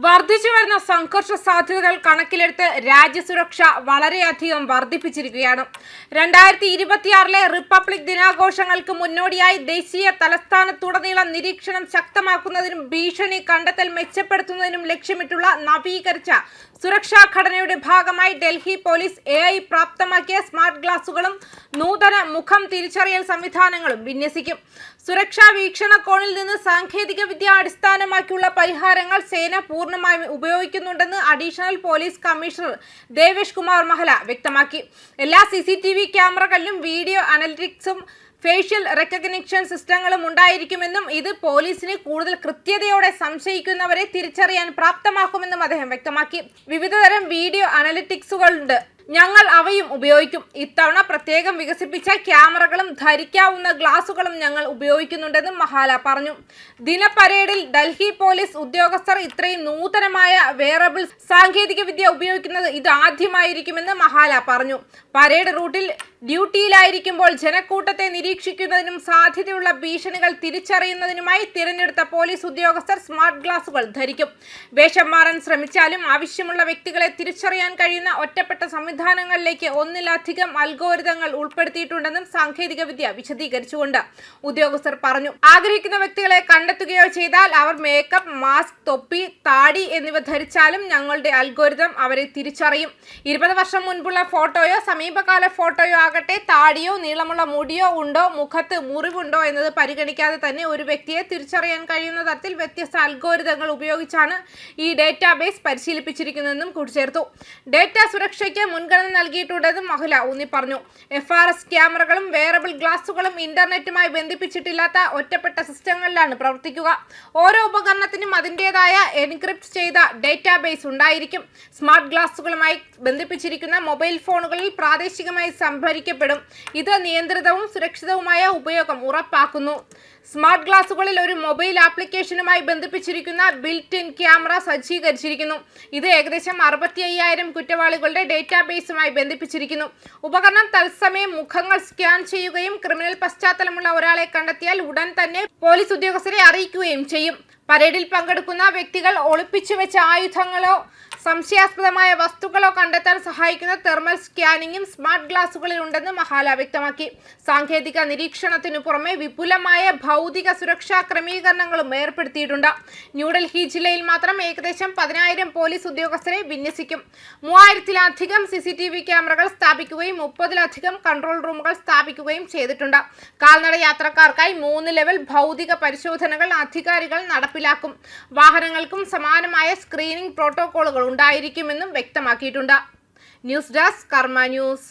വർദ്ധിച്ചുവരുന്ന സംഘർഷ സാധ്യതകൾ കണക്കിലെടുത്ത് രാജ്യസുരക്ഷ വളരെയധികം വർദ്ധിപ്പിച്ചിരിക്കുകയാണ്. 2026 റിപ്പബ്ലിക് ദിനാഘോഷങ്ങൾക്ക് മുന്നോടിയായി ദേശീയ തലസ്ഥാനത്തുടനീളം നിരീക്ഷണം ശക്തമാക്കുന്നതിനും ഭീഷണി കണ്ടെത്തൽ മെച്ചപ്പെടുത്തുന്നതിനും ലക്ഷ്യമിട്ടുള്ള നവീകരിച്ച സുരക്ഷാ ഘടനയുടെ ഭാഗമായി ഡൽഹി പോലീസ് AI പ്രാപ്തമാക്കിയ സ്മാർട്ട് ഗ്ലാസുകളും നൂതന മുഖം തിരിച്ചറിയൽ സംവിധാനങ്ങളും വിന്യസിക്കും. സുരക്ഷാ വീക്ഷണകോണിൽ നിന്ന് സാങ്കേതിക വിദ്യ അടിസ്ഥാനമാക്കിയുള്ള പരിഹാരങ്ങൾ സേന പൂർണ്ണമായും ഉപയോഗിക്കുന്നുണ്ടെന്ന് additional police commissioner Devesh Kumar Mahala വ്യക്തമാക്കി. എല്ലാ CCTV ക്യാമറകളിലും വീഡിയോ അനലിറ്റിക്സും ഫേഷ്യൽ റെക്കഗ്നിഷൻ സിസ്റ്റങ്ങളും ഉണ്ടായിരിക്കുമെന്നും ഇത് പോലീസിനെ കൂടുതൽ കൃത്യതയോടെ സംശയിക്കുന്നവരെ തിരിച്ചറിയാൻ പ്രാപ്തമാക്കുമെന്നും അദ്ദേഹം വ്യക്തമാക്കി. വിവിധതരം വീഡിയോ അനലിറ്റിക്സുകളുണ്ട്, ഞങ്ങൾ അവയും ഉപയോഗിക്കും. ഇത്തവണ പ്രത്യേകം വികസിപ്പിച്ച ക്യാമറകളും ധരിക്കാവുന്ന ഗ്ലാസുകളും ഞങ്ങൾ ഉപയോഗിക്കുന്നുണ്ടെന്നും മഹാല പറഞ്ഞു. ദിനപരേഡിൽ ഡൽഹി പോലീസ് ഉദ്യോഗസ്ഥർ ഇത്രയും നൂതനമായ വെയറബിൾ സാങ്കേതിക വിദ്യ ഉപയോഗിക്കുന്നത് ഇതാദ്യമായിരിക്കുമെന്ന് മഹാല പറഞ്ഞു. പരേഡ് റൂട്ടിൽ ഡ്യൂട്ടിയിലായിരിക്കുമ്പോൾ ജനക്കൂട്ടത്തെ നിരീക്ഷിക്കുന്നതിനും സാധ്യതയുള്ള ഭീഷണികൾ തിരിച്ചറിയുന്നതിനുമായി തിരഞ്ഞെടുത്ത പോലീസ് ഉദ്യോഗസ്ഥർ സ്മാർട്ട് ഗ്ലാസുകൾ ധരിക്കും. വേഷം മാറാൻ ശ്രമിച്ചാലും ആവശ്യമുള്ള വ്യക്തികളെ തിരിച്ചറിയാൻ കഴിയുന്ന ഒറ്റപ്പെട്ട സംവിധാനങ്ങളിലേക്ക് ഒന്നിലധികം അൽഗോരിതങ്ങൾ ഉൾപ്പെടുത്തിയിട്ടുണ്ടെന്നും സാങ്കേതിക വിദ്യ വിശദീകരിച്ചുകൊണ്ട് ഉദ്യോഗസ്ഥർ പറഞ്ഞു. ആഗ്രഹിക്കുന്ന വ്യക്തികളെ കണ്ടെത്തുകയോ ചെയ്താൽ അവർ മേക്കപ്പ്, മാസ്ക്, തൊപ്പി, താടി എന്നിവ ധരിച്ചാലും ഞങ്ങളുടെ അൽഗോരിതം അവരെ തിരിച്ചറിയും. 20 വർഷം മുൻപുള്ള ഫോട്ടോയോ സമീപകാല ഫോട്ടോയോ ആകട്ടെ, താടിയോ നീളമുള്ള മുടിയോ ഉണ്ടോ, മുഖത്ത് മുറിവുണ്ടോ എന്നത് പരിഗണിക്കാതെ തന്നെ ഒരു വ്യക്തിയെ തിരിച്ചറിയാൻ കഴിയുന്ന തരത്തിൽ വ്യത്യസ്ത അൽഗോരിതങ്ങൾ ഉപയോഗിച്ചാണ് ഈ ഡേറ്റാബേസ് പരിശീലിപ്പിച്ചിരിക്കുന്നതെന്നും കൂട്ടിച്ചേർത്തു. ഡേറ്റ സുരക്ഷയ്ക്ക് മുൻഗണന നൽകിയിട്ടുണ്ടെന്നും മഹല ഊന്നി പറഞ്ഞു. FRS ക്യാമറകളും വെയറബിൾ ഗ്ലാസുകളും ഇന്റർനെറ്റുമായി ബന്ധിപ്പിച്ചിട്ടില്ലാത്ത ഒറ്റപ്പെട്ട സിസ്റ്റങ്ങളിലാണ് പ്രവർത്തിക്കുക. ഓരോ ഉപകരണത്തിനും അതിൻ്റെതായ എൻക്രിപ്റ്റ് ചെയ്ത ഡേറ്റാബേസ് ഉണ്ടായിരിക്കും. സ്മാർട്ട് ഗ്ലാസുകളുമായി ബന്ധിപ്പിച്ചിരിക്കുന്ന മൊബൈൽ ഫോണുകളിൽ പ്രാദേശികമായി സംഭരിക്കപ്പെടും. ഇത് നിയന്ത്രിതവും സുരക്ഷിതവുമായ ഉപയോഗം ഉറപ്പാക്കുന്നു. സ്മാർട്ട് ഗ്ലാസുകളിൽ ഒരു മൊബൈൽ ആപ്ലിക്കേഷനുമായി ബന്ധിപ്പിച്ചിരിക്കുന്ന ബിൽറ്റ് ഇൻ ക്യാമറ സജ്ജീകരിച്ചിരിക്കുന്നു. ഇത് ഏകദേശം 65,000 കുറ്റവാളികളുടെ ഡേറ്റാബേസുമായി ബന്ധിപ്പിച്ചിരിക്കുന്നു. ഉപകരണം തത്സമയം മുഖങ്ങൾ സ്കാൻ ചെയ്യുകയും ക്രിമിനൽ പശ്ചാത്തലമുള്ള ഒരാളെ കണ്ടെത്തിയാൽ ഉടൻ തന്നെ പോലീസ് ഉദ്യോഗസ്ഥരെ അറിയിക്കുകയും ചെയ്യും. പരേഡിൽ പങ്കെടുക്കുന്ന വ്യക്തികൾ ഒളിപ്പിച്ചു വെച്ച ആയുധങ്ങളോ സംശയാസ്പദമായ വസ്തുക്കളോ കണ്ടെത്താൻ സഹായിക്കുന്ന തെർമൽ സ്കാനിങ്ങും സ്മാർട്ട് ഗ്ലാസുകളിൽ ഉണ്ടെന്ന് മഹാല വ്യക്തമാക്കി. സാങ്കേതിക നിരീക്ഷണത്തിനു പുറമെ വിപുലമായ ഭൗതിക സുരക്ഷാ ക്രമീകരണങ്ങളും ഏർപ്പെടുത്തിയിട്ടുണ്ട്. ന്യൂഡൽഹി ജില്ലയിൽ മാത്രം ഏകദേശം 10,000 പോലീസ് ഉദ്യോഗസ്ഥരെ വിന്യസിക്കും. 3000-ലധികം CCTV ക്യാമറകൾ സ്ഥാപിക്കുകയും 30-ലധികം കൺട്രോൾ റൂമുകൾ സ്ഥാപിക്കുകയും ചെയ്തിട്ടുണ്ട്. കാൽനട യാത്രക്കാർക്കായി 3 ലെവൽ ഭൗതിക പരിശോധനകൾ അധികാരികൾ നടപ്പിലാക്കും. വാഹനങ്ങൾക്കും സമാനമായ സ്ക്രീനിംഗ് പ്രോട്ടോകോളുകൾ ഉണ്ടായിരിക്കുമെന്നും വ്യക്തമാക്കിയിട്ടുണ്ട്. ന്യൂസ് ഡെസ്ക് കർമ്മ ന്യൂസ്.